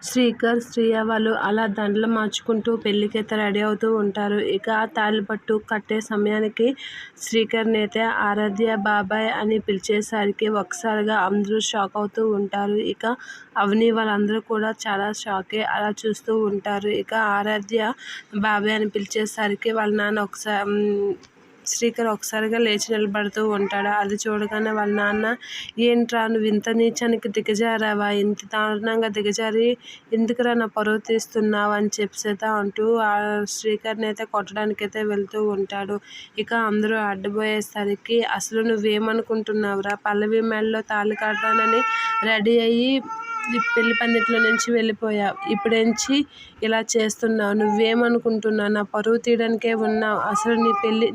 శ్రీకర్, శ్రియ వాళ్ళు అలా దండలు మార్చుకుంటూ పెళ్ళికైతే రెడీ అవుతూ ఉంటారు. ఇక తాళిబొట్టు కట్టే సమయానికి శ్రీకర్నైతే ఆరాధ్య బాబాయ్ అని పిలిచేసరికి ఒక్కసారిగా అందరూ షాక్ అవుతూ ఉంటారు. ఇక అవని వాళ్ళందరూ కూడా చాలా షాకే అలా చూస్తూ ఉంటారు. ఇక ఆరాధ్య బాబాయ్ అని పిలిచేసరికి వాళ్ళ నాన్న శ్రీకర్ ఒకసారిగా లేచి నిలబడుతూ ఉంటాడు. అది చూడగానే వాళ్ళ నాన్న, ఏంట్రా నువ్వు ఇంత నీచానికి దిగజారావా, ఇంత దారుణంగా దిగజారి ఎందుకురా నా పరువు తీస్తున్నావు అని చెప్పేసి అంటూ ఆ శ్రీకర్ని అయితే కొట్టడానికైతే వెళ్తూ ఉంటాడు. ఇక అందరూ అడ్డుపోయేసరికి అసలు నువ్వేమనుకుంటున్నావురా, పల్లవి మెడలో తాళి కడతానని రెడీ అయ్యి పెళ్లి పందిట్లో నుంచి వెళ్ళిపోయావు, ఇప్పుడేంచి ఇలా చేస్తున్నావు, నువ్వేమనుకుంటున్నావు, నా పరువు తీయడానికే ఉన్నావు, అసలు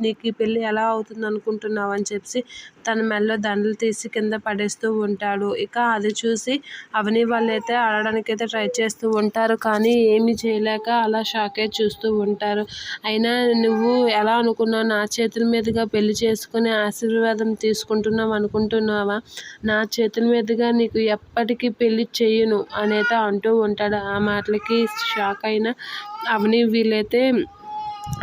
నీకు ఈ పెళ్ళి ఎలా అవుతుంది అనుకుంటున్నావు అని చెప్పి తన మెడలో దండలు తీసి కింద పడేస్తూ ఉంటాడు. ఇక అది చూసి అవని వాళ్ళైతే ఆడడానికైతే ట్రై చేస్తూ ఉంటారు, కానీ ఏమీ చేయలేక అలా షాకే చూస్తూ ఉంటారు. అయినా నువ్వు ఎలా అనుకున్నావు, నా చేతుల మీదుగా పెళ్లి చేసుకుని ఆశీర్వాదం తీసుకుంటున్నావు అనుకుంటున్నావా, నా చేతుల మీదుగా నీకు ఎప్పటికీ పెళ్లి చెయ్యను అనేది అంటూ ఉంటాడు. ఆ మాటలకి షాక్ అయిన అవని వీళ్ళైతే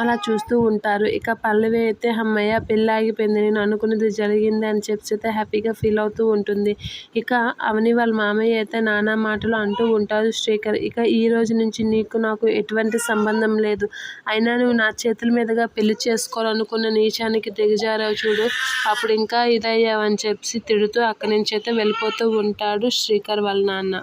అలా చూస్తూ ఉంటారు. ఇక పల్లవి అయితే అమ్మయ్య పెళ్ళి ఆగిపోయింది, నేను అనుకున్నది జరిగింది అని చెప్పి అయితే హ్యాపీగా ఫీల్ అవుతూ ఉంటుంది. ఇక అవని వాళ్ళ మామయ్య అయితే నానా మాటలు అంటూ ఉంటారు శ్రీకర్, ఇక ఈ రోజు నుంచి నీకు నాకు ఎటువంటి సంబంధం లేదు, అయినా నువ్వు నా చేతుల మీదుగా పెళ్లి చేసుకోవాలనుకున్న నీచానికి దిగజారావు చూడు, అప్పుడు ఇంకా ఇదయ్యావని చెప్పి తిడుతూ అక్కడి నుంచి అయితే వెళ్ళిపోతూ ఉంటాడు శ్రీకర్ వాళ్ళ నాన్న.